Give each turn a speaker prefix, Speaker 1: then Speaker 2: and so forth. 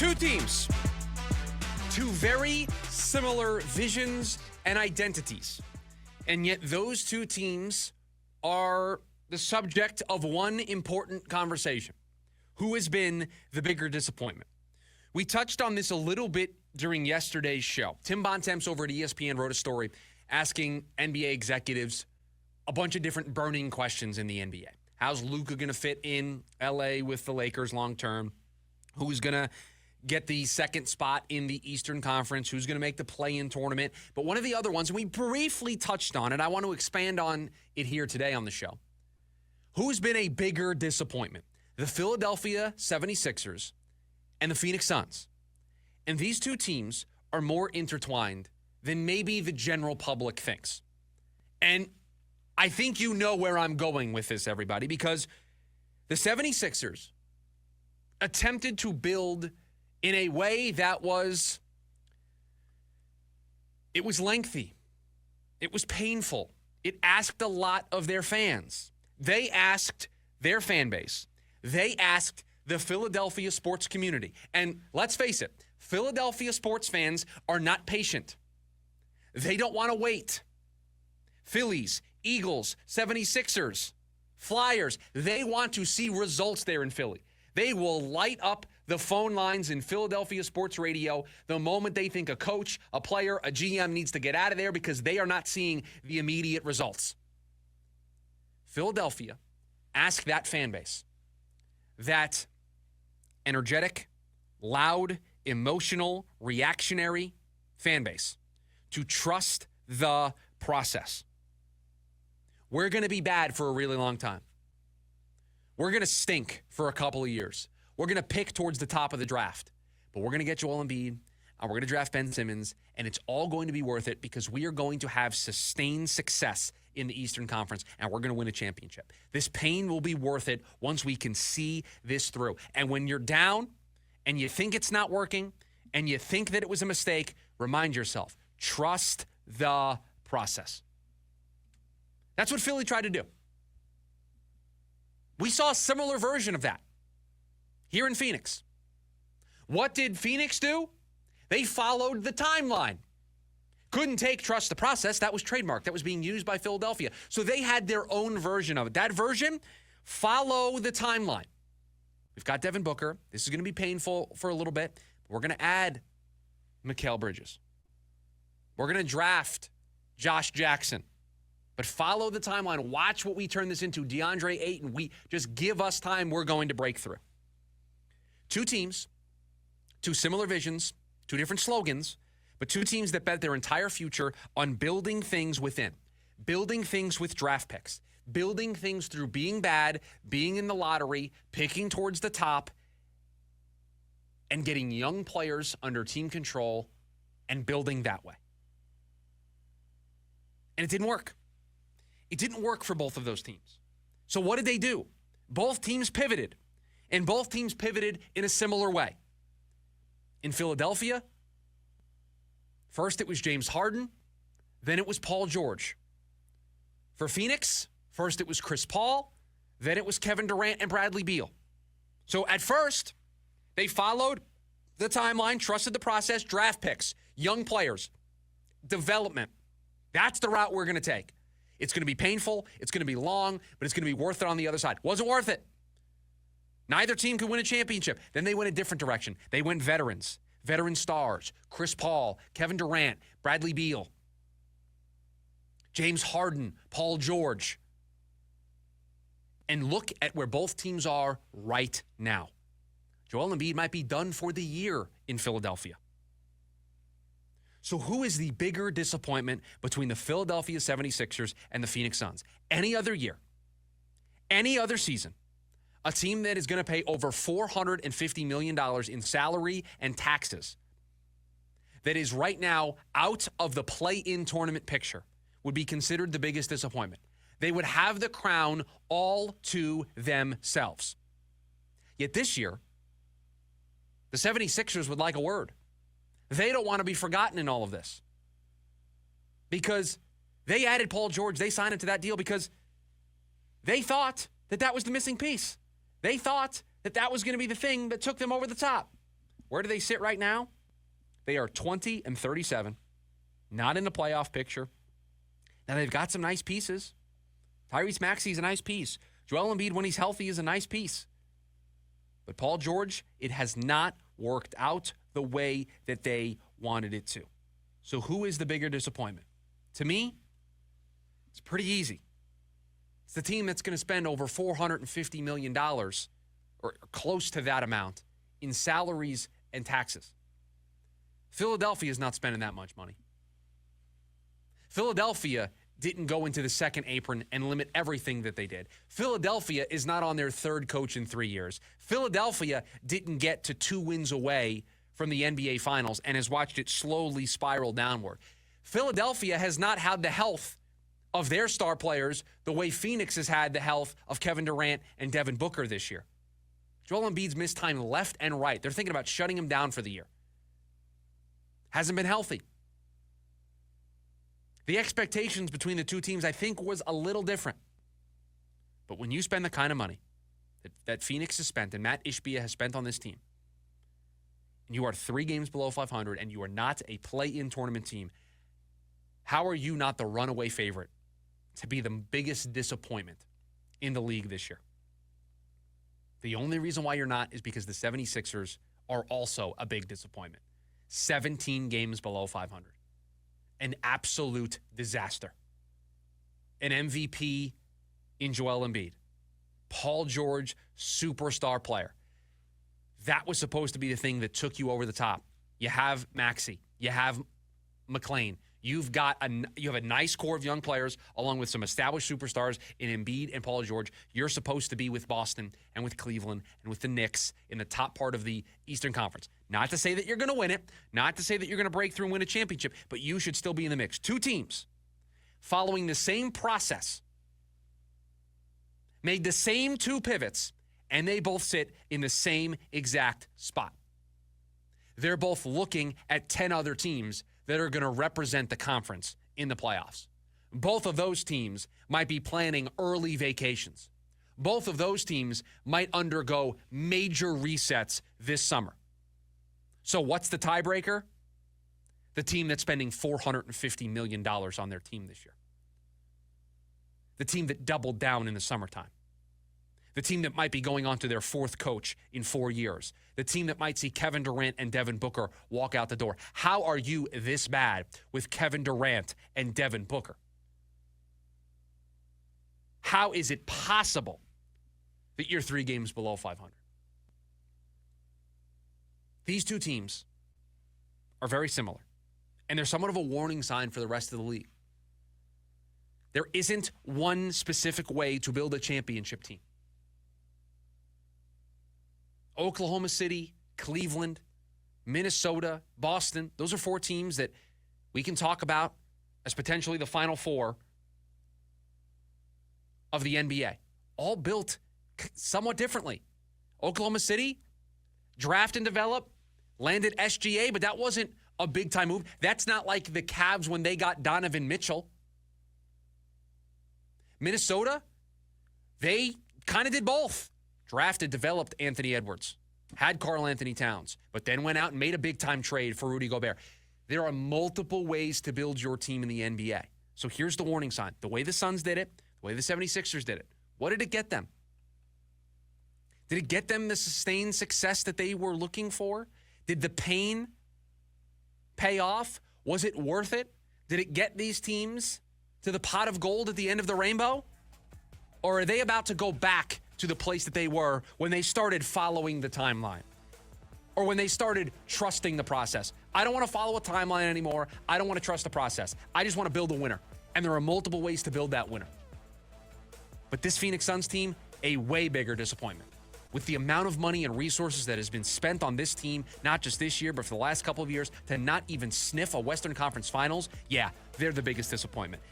Speaker 1: Two teams, two very similar visions and identities. And yet those two teams are the subject of one important conversation. Who has been the bigger disappointment? We touched on this a little bit during yesterday's show. Tim Bontemps over at ESPN wrote a story asking NBA executives a bunch of different burning questions in the NBA. How's Luka going to fit in LA with the Lakers long term? Who's going to get the second spot in the Eastern Conference? Who's going to make the play-in tournament? But one of the other ones, and we briefly touched on it, I want to expand on it here today on the show. Who's been a bigger disappointment? The Philadelphia 76ers and the Phoenix Suns. And these two teams are more intertwined than maybe the general public thinks. And I think you know where I'm going with this, everybody, because the 76ers attempted to build in a way that was lengthy. It was painful. It asked a lot of their fans. They asked their fan base. They asked the Philadelphia sports community. And let's face it, Philadelphia sports fans are not patient. They don't want to wait. Phillies, Eagles, 76ers, Flyers, they want to see results there in Philly. They will light up the phone lines in Philadelphia sports radio the moment they think a coach, a player, a GM needs to get out of there because they are not seeing the immediate results. Philadelphia asked that fan base, that energetic, loud, emotional, reactionary fan base, to trust the process. We're going to be bad for a really long time. We're going to stink for a couple of years. We're going to pick towards the top of the draft. But we're going to get Joel Embiid, and we're going to draft Ben Simmons, and it's all going to be worth it because we are going to have sustained success in the Eastern Conference, and we're going to win a championship. This pain will be worth it once we can see this through. And when you're down and you think it's not working and you think that it was a mistake, remind yourself, trust the process. That's what Philly tried to do. We saw a similar version of that here in Phoenix. What did Phoenix do? They followed the timeline. Couldn't take trust the process. That was trademark. That was being used by Philadelphia. So they had their own version of it. That version, follow the timeline. We've got Devin Booker. This is going to be painful for a little bit. We're going to add Mikal Bridges. We're going to draft Josh Jackson. But follow the timeline. Watch what we turn this into. DeAndre Ayton, we just give us time. We're going to break through. Two teams, two similar visions, two different slogans, but two teams that bet their entire future on building things within, building things with draft picks, building things through being bad, being in the lottery, picking towards the top, and getting young players under team control and building that way. And it didn't work. It didn't work for both of those teams. So what did they do? Both teams pivoted, and both teams pivoted in a similar way. In Philadelphia, first it was James Harden, then it was Paul George. For Phoenix, first it was Chris Paul, then it was Kevin Durant and Bradley Beal. So at first, they followed the timeline, trusted the process, draft picks, young players, development. That's the route we're going to take. It's going to be painful, it's going to be long, but it's going to be worth it on the other side. Wasn't worth it. Neither team could win a championship. Then they went a different direction. They went veterans, veteran stars, Chris Paul, Kevin Durant, Bradley Beal, James Harden, Paul George. And look at where both teams are right now. Joel Embiid might be done for the year in Philadelphia. So who is the bigger disappointment between the Philadelphia 76ers and the Phoenix Suns? Any other year, any other season, a team that is going to pay over $450 million in salary and taxes, that is right now out of the play-in tournament picture, would be considered the biggest disappointment. They would have the crown all to themselves. Yet this year, the 76ers would like a word. They don't want to be forgotten in all of this because they added Paul George. They signed him to that deal because they thought that that was the missing piece. They thought that that was going to be the thing that took them over the top. Where do they sit right now? They are 20-37, not in the playoff picture. Now, they've got some nice pieces. Tyrese Maxey is a nice piece. Joel Embiid, when he's healthy, is a nice piece. But Paul George, it has not worked out the way that they wanted it to. So who is the bigger disappointment? To me, it's pretty easy. It's the team that's going to spend over $450 million, or close to that amount, in salaries and taxes. Philadelphia is not spending that much money. Philadelphia didn't go into the second apron and limit everything that they did. Philadelphia is not on their third coach in 3 years. Philadelphia didn't get to 2 wins away from the NBA Finals and has watched it slowly spiral downward. Philadelphia has not had the health of their star players the way Phoenix has had the health of Kevin Durant and Devin Booker this year. Joel Embiid's missed time left and right. They're thinking about shutting him down for the year. Hasn't been healthy. The expectations between the two teams, I think, was a little different. But when you spend the kind of money that Phoenix has spent and Matt Ishbia has spent on this team, and you are 3 games below 500 and you are not a play-in tournament team, how are you not the runaway favorite to be the biggest disappointment in the league this year? The only reason why you're not is because the 76ers are also a big disappointment. 17 games below 500. An absolute disaster. An MVP in Joel Embiid. Paul George, superstar player. That was supposed to be the thing that took you over the top. You have Maxey. You have McLean. You have a nice core of young players along with some established superstars in Embiid and Paul George. You're supposed to be with Boston and with Cleveland and with the Knicks in the top part of the Eastern Conference. Not to say that you're going to win it, not to say that you're going to break through and win a championship, but you should still be in the mix. 2 teams following the same process, made the same 2 pivots, and they both sit in the same exact spot. They're both looking at 10 other teams that are going to represent the conference in the playoffs. Both of those teams might be planning early vacations. Both of those teams might undergo major resets this summer. So what's the tiebreaker? The team that's spending $450 million on their team this year. The team that doubled down in the summertime. The team that might be going on to their 4th coach in 4 years. The team that might see Kevin Durant and Devin Booker walk out the door. How are you this bad with Kevin Durant and Devin Booker? How is it possible that you're 3 games below 500? These 2 teams are very similar, and they're somewhat of a warning sign for the rest of the league. There isn't one specific way to build a championship team. Oklahoma City, Cleveland, Minnesota, Boston, those are 4 teams that we can talk about as potentially the Final 4 of the NBA. All built somewhat differently. Oklahoma City, draft and develop, landed SGA, but that wasn't a big-time move. That's not like the Cavs when they got Donovan Mitchell. Minnesota, they kind of did both. Drafted, developed Anthony Edwards, had Karl Anthony Towns, but then went out and made a big-time trade for Rudy Gobert. There are multiple ways to build your team in the NBA. So here's the warning sign. The way the Suns did it, the way the 76ers did it, what did it get them? Did it get them the sustained success that they were looking for? Did the pain pay off? Was it worth it? Did it get these teams to the pot of gold at the end of the rainbow? Or are they about to go back to the place that they were when they started following the timeline? Or when they started trusting the process? I don't want to follow a timeline anymore. I don't want to trust the process. I just want to build a winner. And there are multiple ways to build that winner. But this Phoenix Suns team, a way bigger disappointment. With the amount of money and resources that has been spent on this team, not just this year, but for the last couple of years, to not even sniff a Western Conference Finals, yeah, they're the biggest disappointment.